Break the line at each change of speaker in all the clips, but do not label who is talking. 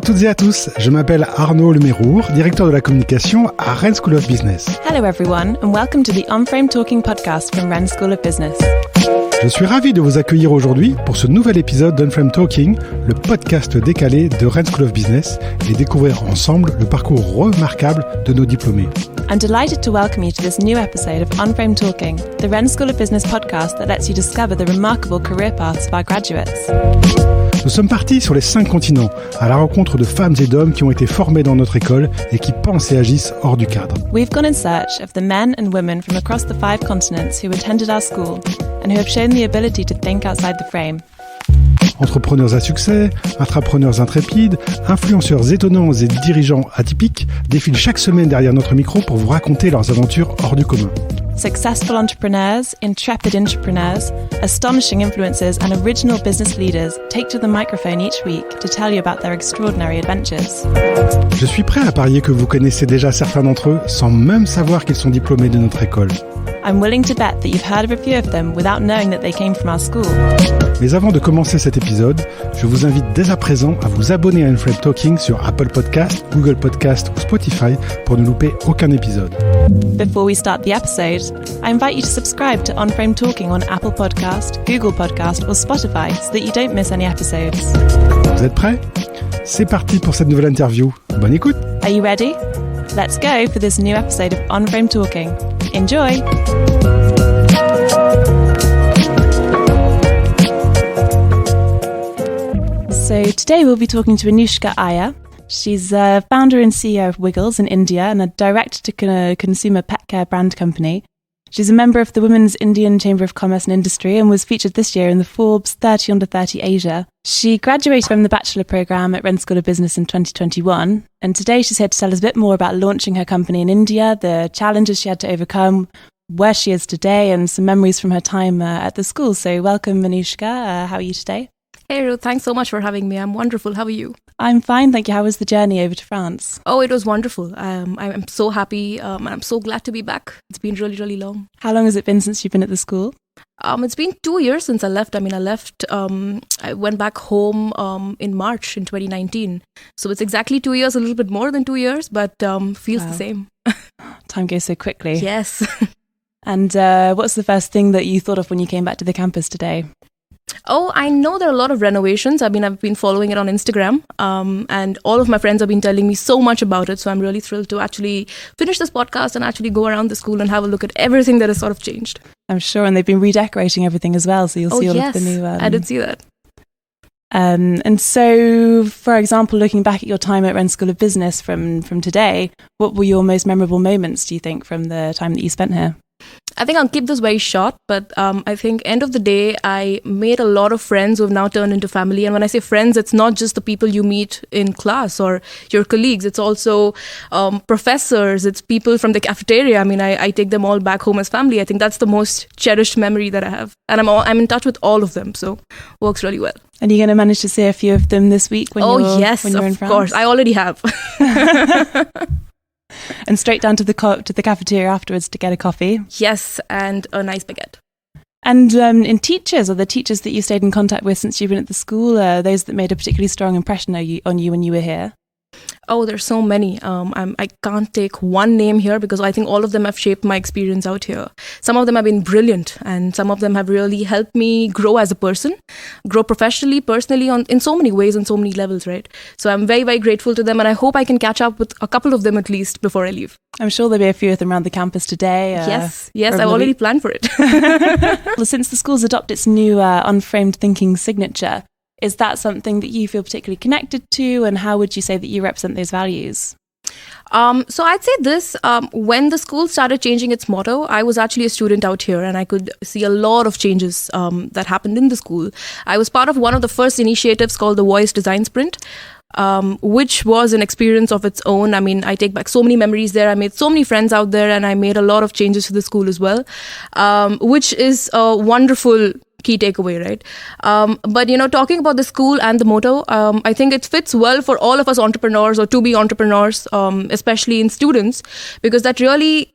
toutes et à tous, je m'appelle Arnaud Lemérour, directeur de la communication à Rennes School of Business.
Hello everyone and welcome to the Unframed Talking podcast from Rennes School of Business.
Je suis ravi de vous accueillir aujourd'hui pour ce nouvel épisode d'Unframed Talking, le podcast décalé de Rennes School of Business, et découvrir ensemble le parcours remarquable de nos diplômés.
I'm delighted to welcome you to this new episode of Unframed Talking, the Rennes School of Business podcast that lets you discover the remarkable career paths of our graduates.
Nous sommes partis sur les 5 continents, à la rencontre de femmes et d'hommes qui ont été formés dans notre école et qui pensent et agissent hors du cadre.
We've gone in search of the men and women from across the 5 continents who attended our school and who have shown the ability to think outside the frame.
Entrepreneurs à succès, intrapreneurs intrépides, influenceurs étonnants et dirigeants atypiques défilent chaque semaine derrière notre micro pour vous raconter leurs aventures hors du commun.
Successful entrepreneurs, intrepid entrepreneurs, astonishing influencers and original business leaders take to the microphone each week to tell you about their extraordinary adventures.
Je suis prêt à parier que vous connaissez déjà certains d'entre eux sans même savoir qu'ils sont diplômés de notre école.
I'm willing to bet that you've heard of a few of them without knowing that they came from our school.
Mais avant de commencer cet épisode, je vous invite dès à présent à vous abonner à Unframed Talking sur Apple Podcast, Google Podcast ou Spotify pour ne louper aucun épisode.
Before we start the episode, I invite you to subscribe to Unframed Talking on Apple Podcast, Google Podcast or Spotify so that you don't miss any episodes.
Vous êtes prêts ? C'est parti pour cette nouvelle interview. Bonne écoute.
Are you ready? Let's go for this new episode of Unframed Talking. Enjoy! So today we'll be talking to Anushka Iyer. She's a founder and CEO of Wiggles in India and a direct-to-consumer pet care brand company. She's a member of the Women's Indian Chamber of Commerce and Industry and was featured this year in the Forbes 30 Under 30 Asia. She graduated from the Bachelor Programme at Rennes School of Business in 2021, and today she's here to tell us a bit more about launching her company in India, the challenges she had to overcome, where she is today, and some memories from her time at the school. So welcome, Anushka. How are you today?
Hey, Ruth, thanks so much for having me. I'm wonderful. How are you?
I'm fine, thank you. How was the journey over to France?
Oh, it was wonderful. I'm so happy and I'm so glad to be back. It's been really, really long.
How long has it been since you've been at the school?
It's been 2 years since I left. I went back home in March in 2019. So it's exactly 2 years, a little bit more than 2 years, but feels the same.
Time goes so quickly.
Yes.
And what's the first thing that you thought of when you came back to the campus today?
Oh, I know there are a lot of renovations. I've been following it on Instagram, and all of my friends have been telling me so much about it. So I'm really thrilled to actually finish this podcast and actually go around the school and have a look at everything that has sort of changed.
I'm sure, and they've been redecorating everything as well. So you'll see all of the new.
I did see that.
And so, for example, looking back at your time at Rennes School of Business from today, what were your most memorable moments, do you think, from the time that you spent here?
I think I'll keep this very short, but I think end of the day, I made a lot of friends who have now turned into family. And when I say friends, it's not just the people you meet in class or your colleagues. It's also professors. It's people from the cafeteria. I take them all back home as family. I think that's the most cherished memory that I have. And I'm in touch with all of them, so works really well.
And you're going to manage to see a few of them this week when you're in France?
Oh, yes, of course. I already have.
And straight down to the cafeteria afterwards to get a coffee.
Yes, and a nice baguette.
And in teachers, or the teachers that you stayed in contact with since you've been at the school, those that made a particularly strong impression on you when you were here?
Oh, there's so many. I can't take one name here because I think all of them have shaped my experience out here. Some of them have been brilliant and some of them have really helped me grow as a person, grow professionally, personally, in so many ways and so many levels, right? So I'm very, very grateful to them and I hope I can catch up with a couple of them at least before I leave.
I'm sure there'll be a few of them around the campus today.
Yes, I've already planned for it.
Well, since the school's adopted its new Unframed Thinking signature, is that something that you feel particularly connected to, and how would you say that you represent those values?
So I'd say this, when the school started changing its motto, I was actually a student out here and I could see a lot of changes that happened in the school. I was part of one of the first initiatives called the Voice Design Sprint, which was an experience of its own. I take back so many memories there. I made so many friends out there and I made a lot of changes to the school as well, which is a wonderful key takeaway, right? But, talking about the school and the motto, I think it fits well for all of us entrepreneurs or to-be entrepreneurs, especially in students, because that really,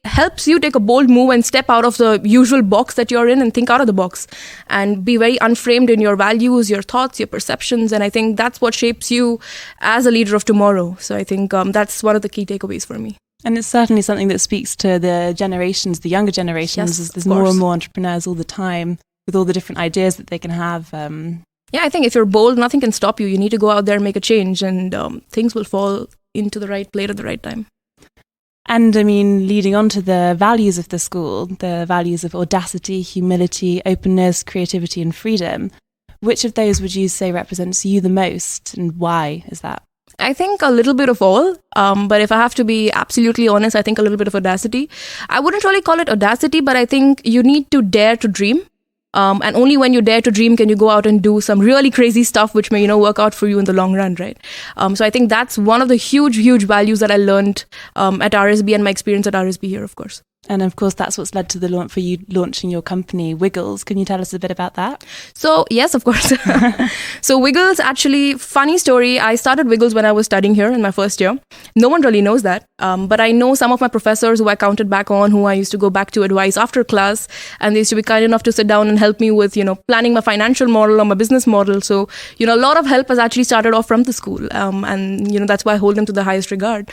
helps you take a bold move and step out of the usual box that you're in and think out of the box and be very unframed in your values, your thoughts, your perceptions. And I think that's what shapes you as a leader of tomorrow. So I think that's one of the key takeaways for me.
And it's certainly something that speaks to the generations, the younger generations, as there's more and more entrepreneurs all the time with all the different ideas that they can have.
Yeah, I think if you're bold, nothing can stop you. You need to go out there and make a change, and things will fall into the right plate at the right time.
And I mean, leading on to the values of the school, the values of audacity, humility, openness, creativity, and freedom, which of those would you say represents you the most, and why is that?
I think a little bit of all, but if I have to be absolutely honest, I think a little bit of audacity. I wouldn't really call it audacity, but I think you need to dare to dream. And only when you dare to dream can you go out and do some really crazy stuff which may, work out for you in the long run, right? So I think that's one of the huge, huge values that I learned at RSB and my experience at RSB here, of course.
And of course, that's what's led to the launch for you launching your company, Wiggles. Can you tell us a bit about that?
So, yes, of course. So Wiggles, actually, funny story. I started Wiggles when I was studying here in my first year. No one really knows that. But I know some of my professors who I counted back on, who I used to go back to advise after class. And they used to be kind enough to sit down and help me with, planning my financial model or my business model. So, a lot of help has actually started off from the school. And that's why I hold them to the highest regard.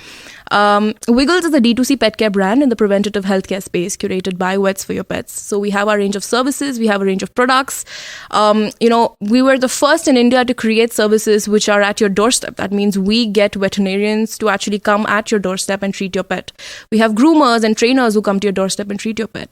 Wiggles is a D2C pet care brand in the preventative healthcare space curated by Vets for your pets. So we have our range of services, we have a range of products. We were the first in India to create services which are at your doorstep. That means we get veterinarians to actually come at your doorstep and treat your pet. We have groomers and trainers who come to your doorstep and treat your pet.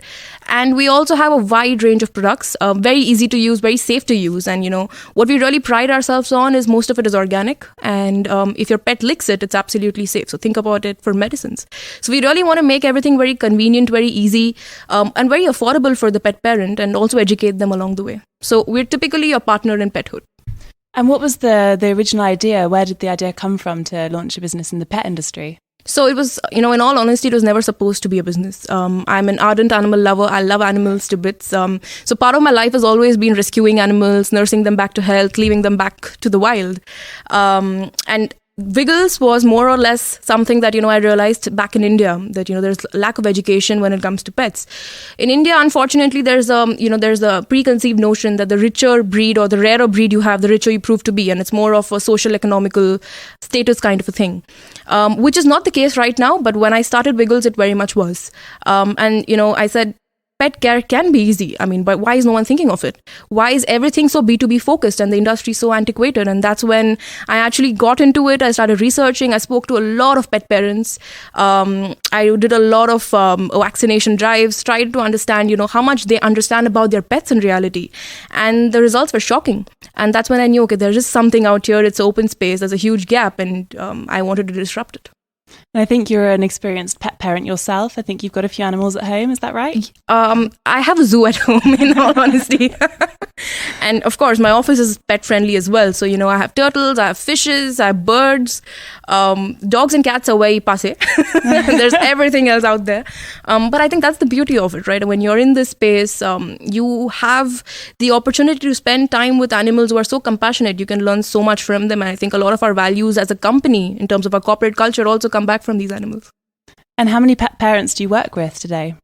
And we also have a wide range of products, very easy to use, very safe to use. And what we really pride ourselves on is most of it is organic. And if your pet licks it, it's absolutely safe. So think about it for medicines. So we really want to make everything very convenient, very easy, and very affordable for the pet parent, and also educate them along the way. So we're typically a partner in pethood.
And what was the original idea? Where did the idea come from to launch a business in the pet industry?
So it was, in all honesty, it was never supposed to be a business. I'm an ardent animal lover. I love animals to bits. So part of my life has always been rescuing animals, nursing them back to health, leaving them back to the wild. And Wiggles was more or less something that, I realized back in India that, there's lack of education when it comes to pets. In India, unfortunately, there's a preconceived notion that the richer breed or the rarer breed you have, the richer you prove to be. And it's more of a social economical status kind of a thing, which is not the case right now. But when I started Wiggles, it very much was. I said, pet care can be easy. But why is no one thinking of it? Why is everything so B2B focused and the industry so antiquated? And that's when I actually got into it. I started researching. I spoke to a lot of pet parents. I did a lot of vaccination drives, tried to understand, how much they understand about their pets in reality. And the results were shocking. And that's when I knew, okay, there's just something out here. It's open space. There's a huge gap. And I wanted to disrupt it.
And I think you're an experienced pet parent yourself. I think you've got a few animals at home. Is that right?
I have a zoo at home, in all honesty. And of course, my office is pet friendly as well. So, I have turtles, I have fishes, I have birds. Dogs and cats are very passé. There's everything else out there. But I think that's the beauty of it, right? When you're in this space, you have the opportunity to spend time with animals who are so compassionate. You can learn so much from them. And I think a lot of our values as a company, in terms of our corporate culture, also come back from these animals.
And how many pet parents do you work with today?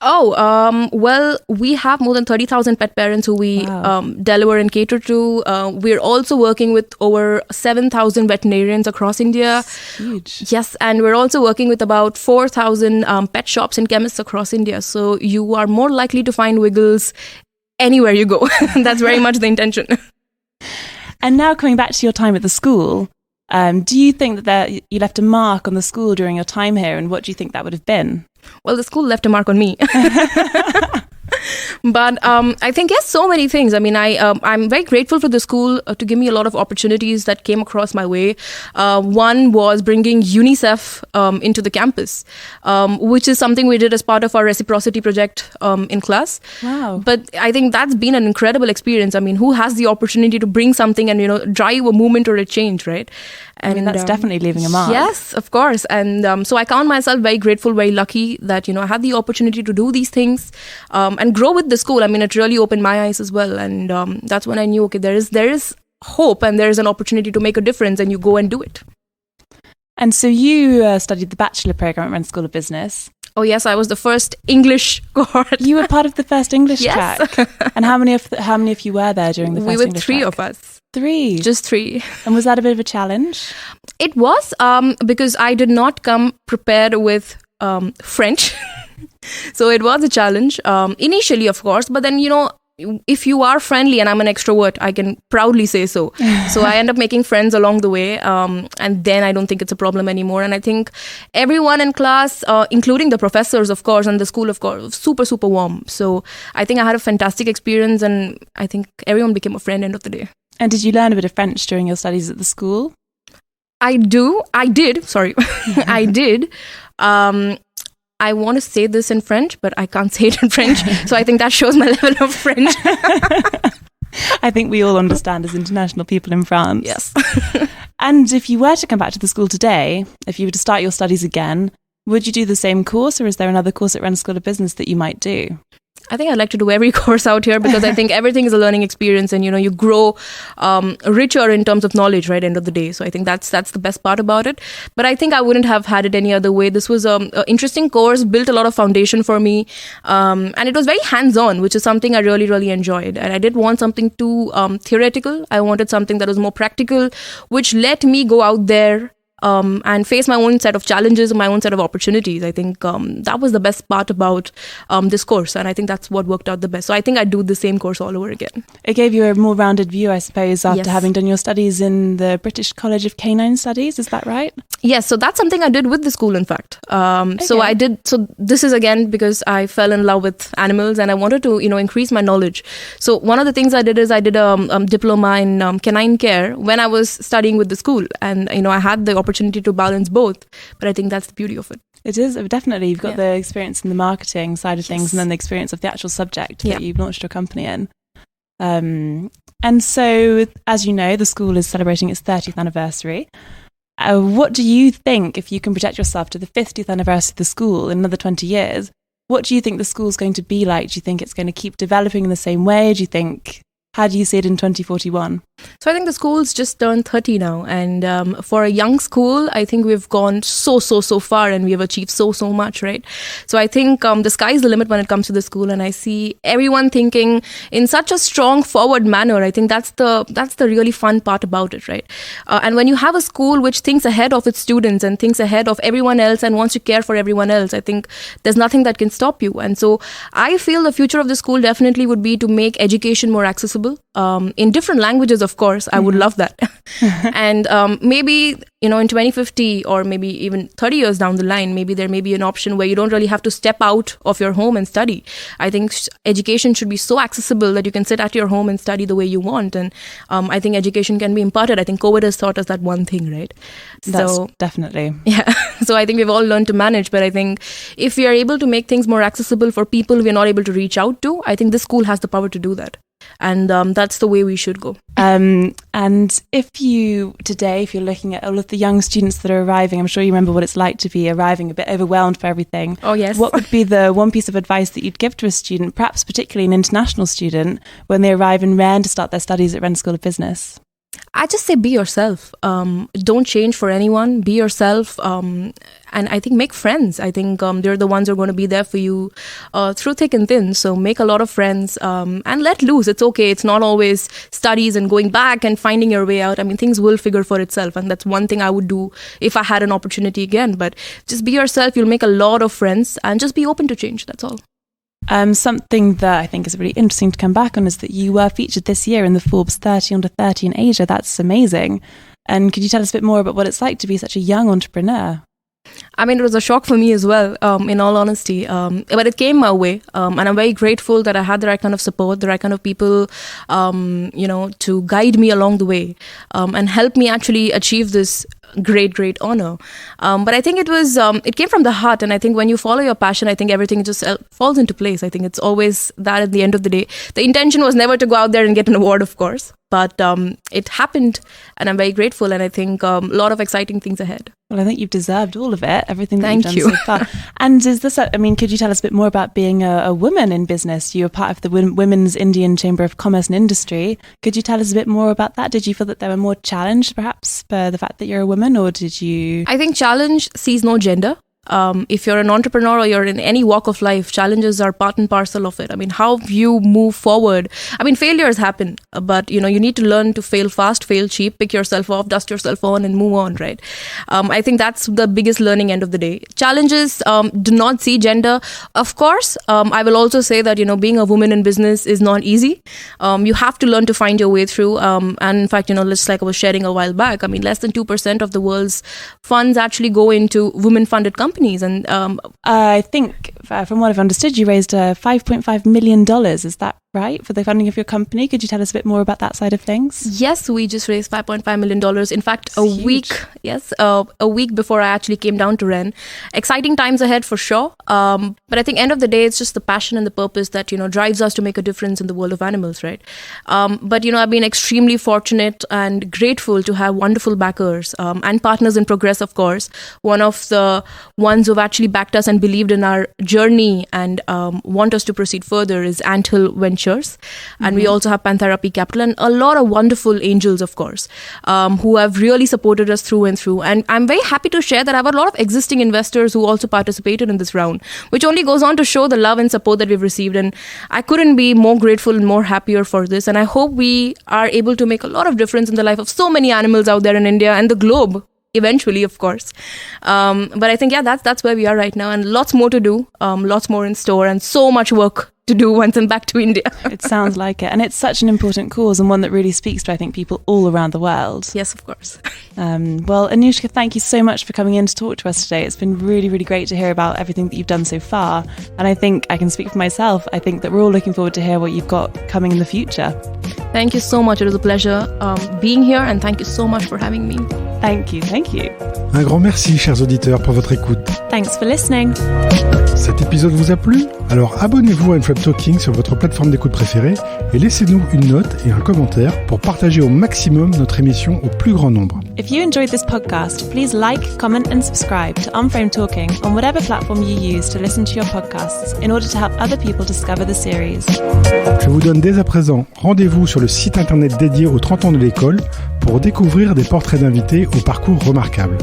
Well, we have more than 30,000 pet parents who we deliver and cater to. We're also working with over 7,000 veterinarians across India.
Huge.
Yes, and we're also working with about 4,000 pet shops and chemists across India. So you are more likely to find Wiggles anywhere you go. That's very much the intention.
And now coming back to your time at the school, do you think that you left a mark on the school during your time here, and what do you think that would have been?
Well, the school left a mark on me. But I think, yes, so many things. I'm very grateful for the school to give me a lot of opportunities that came across my way. One was bringing UNICEF into the campus, which is something we did as part of our reciprocity project in class.
Wow.
But I think that's been an incredible experience. Who has the opportunity to bring something and, drive a movement or a change, right?
And that's definitely leaving a mark.
Yes, of course. And so I count myself very grateful, very lucky that, I had the opportunity to do these things and grow with with the school, I mean, it really opened my eyes as well. And that's when I knew, okay, there is hope and there is an opportunity to make a difference, and you go and do it.
And so you studied the bachelor program at Rennes School of Business.
Oh yes, I was the first English cohort.
You were part of the first English
Yes.
track. And how many of you were there during the first
We were
English
three
track?
of us.
Three?
Just three.
And was that a bit of a challenge?
It was because I did not come prepared with French. So it was a challenge initially, of course. But then, if you are friendly, and I'm an extrovert, I can proudly say so. So I end up making friends along the way. And then I don't think it's a problem anymore. And I think everyone in class, including the professors, of course, and the school, of course, super, super warm. So I think I had a fantastic experience, and I think everyone became a friend end of the day.
And did you learn a bit of French during your studies at the school?
I did. Sorry. I did. I want to say this in French, but I can't say it in French. So I think that shows my level of French.
I think we all understand as international people in France.
Yes.
And if you were to come back to the school today, if you were to start your studies again, would you do the same course, or is there another course at Rennes School of Business that you might do?
I think I'd like to do every course out here, because I think everything is a learning experience, and you grow richer in terms of knowledge, right, end of the day. So I think that's the best part about it. But I think I wouldn't have had it any other way. This was an interesting course, built a lot of foundation for me, and it was very hands-on, which is something I really, really enjoyed. And I didn't want something too theoretical. I wanted something that was more practical, which let me go out there and face my own set of challenges and my own set of opportunities. I think that was the best part about this course, and I think that's what worked out the best. So I think I'd do the same course all over again.
It gave you a more rounded view, I suppose, after
Yes.
having done your studies in the British College of Canine Studies. Is that right?
Yes, so that's something I did with the school, in fact. So I did. So this is again because I fell in love with animals, and I wanted to, increase my knowledge. So one of the things I did is I did a diploma in canine care when I was studying with the school, and I had the opportunity to balance both. But I think that's the beauty of it.
It is, definitely. You've got the experience in the marketing side of things,
Yes.
and then the experience of the actual subject
Yeah.
that you've launched your company in. And so, as you know, the school is celebrating its 30th anniversary. What do you think, if you can project yourself to the 50th anniversary of the school in another 20 years, what do you think the school's going to be like? Do you think it's going to keep developing in the same way? How do you see it in 2041?
So I think the school's just turned 30 now, and for a young school, I think we've gone so far, and we have achieved so much, right? So I think the sky is the limit when it comes to the school, and I see everyone thinking in such a strong forward manner. I think that's the really fun part about it, right? And when you have a school which thinks ahead of its students and thinks ahead of everyone else and wants to care for everyone else, I think there's nothing that can stop you. And so I feel the future of the school definitely would be to make education more accessible. In different languages, of course. I would love that. And maybe, in 2050 or maybe even 30 years down the line, maybe there may be an option where you don't really have to step out of your home and study. I think education should be so accessible that you can sit at your home and study the way you want. And I think education can be imparted. I think COVID has taught us that one thing, right?
That's definitely.
Yeah. So I think we've all learned to manage. But I think if we are able to make things more accessible for people we're not able to reach out to, I think this school has the power to do that. And that's the way we should go.
And if you're looking at all of the young students that are arriving, I'm sure you remember what it's like to be arriving a bit overwhelmed for everything.
Oh, yes.
What would be the one piece of advice that you'd give to a student, perhaps particularly an international student, when they arrive in Rennes to start their studies at Rennes School of Business?
I just say be yourself. Don't change for anyone. Be yourself. And I think make friends. I think they're the ones who are going to be there for you through thick and thin. So make a lot of friends and let loose. It's okay. It's not always studies and going back and finding your way out. I mean, things will figure for itself. And that's one thing I would do if I had an opportunity again. But just be yourself. You'll make a lot of friends and just be open to change. That's all.
Something that I think is really interesting to come back on is that you were featured this year in the Forbes 30 under 30 in Asia. That's amazing. And could you tell us a bit more about what it's like to be such a young entrepreneur?
I mean, it was a shock for me as well, in all honesty. But it came my way. And I'm very grateful that I had the right kind of support, the right kind of people, to guide me along the way and help me actually achieve this great honor. But I think it came from the heart. And I think when you follow your passion, I think everything just falls into place. I think it's always that at the end of the day. The intention was never to go out there and get an award, of course. but it happened, and I'm very grateful, and I think a lot of exciting things ahead.
Well, I think you've deserved all of it, everything that
Thank
you've
you.
done so far. And is this, could you tell us a bit more about being a woman in business? You were part of the Women's Indian Chamber of Commerce and Industry. Could you tell us a bit more about that? Did you feel that they were more challenged, perhaps, for the fact that you're a woman, or did you...
I think challenge sees no gender. If you're an entrepreneur or you're in any walk of life, challenges are part and parcel of it. I mean, how you move forward. I mean, failures happen, but you need to learn to fail fast, fail cheap, pick yourself off, dust yourself on, and move on, right? I think that's the biggest learning end of the day. Challenges do not see gender. Of course, I will also say that, being a woman in business is not easy. You have to learn to find your way through. And in fact, just like I was sharing a while back, I mean, less than 2% of the world's funds actually go into women-funded companies. And
I think, from what I've understood, you raised $5.5 million. Is that right, for the funding of your company? Could you tell us a bit more about that side of things?
Yes, we just raised $5.5 million. In fact, a week before I actually came down to Rennes. Exciting times ahead for sure. But I think end of the day, it's just the passion and the purpose that, drives us to make a difference in the world of animals, right? But, I've been extremely fortunate and grateful to have wonderful backers and partners in progress, of course. One of the ones who've actually backed us and believed in our journey and want us to proceed further is Anthill Ventures. And we also have Pantherapy Capital and a lot of wonderful angels, of course, who have really supported us through and through. And I'm very happy to share that I have a lot of existing investors who also participated in this round, which only goes on to show the love and support that we've received. And I couldn't be more grateful and more happier for this. And I hope we are able to make a lot of difference in the life of so many animals out there in India and the globe. Eventually, of course. But I think, that's where we are right now, and lots more to do, lots more in store, and so much work to do once I'm back to India.
It sounds like it. And it's such an important cause, and one that really speaks to, I think, people all around the world.
Yes, of course.
Well, Anushka, thank you so much for coming in to talk to us today. It's been really, really great to hear about everything that you've done so far. And I think I can speak for myself. I think that we're all looking forward to hear what you've got coming in the future.
Thank you so much. It was a pleasure being here, and thank you so much for having me.
Thank you.
Un grand merci, chers auditeurs, pour votre écoute.
Thanks for listening.
Cet épisode vous a plu? Alors abonnez-vous à Unframed Thinking sur votre plateforme d'écoute préférée et laissez-nous une note et un commentaire pour partager au maximum notre émission au plus grand nombre.
If you enjoyed this podcast, please like, comment and subscribe to Unframed Talking on whatever platform you use to listen to your podcasts in order to help other people discover the series.
Je vous donne dès à présent rendez-vous sur le site internet dédié aux 30 ans de l'école pour découvrir des portraits d'invités au parcours remarquable.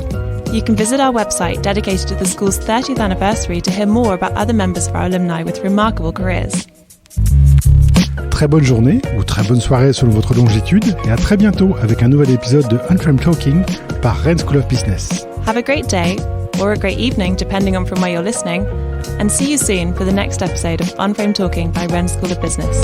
You can visit our website dedicated to the school's 30th anniversary to hear more about other members of our alumni with remarkable careers.
Très bonne journée ou très bonne soirée selon votre longitude et à très bientôt avec un nouvel épisode de Unframed Talking par Rennes School of Business.
Have a great day or a great evening depending on from where you're listening, and see you soon for the next episode of Unframed Talking by Rennes School of Business.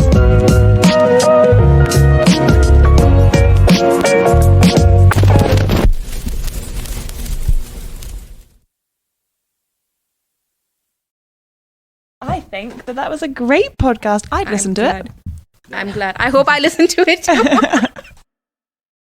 I think that was a great podcast. I'd listen to it.
I'm glad. I hope I listen to it too.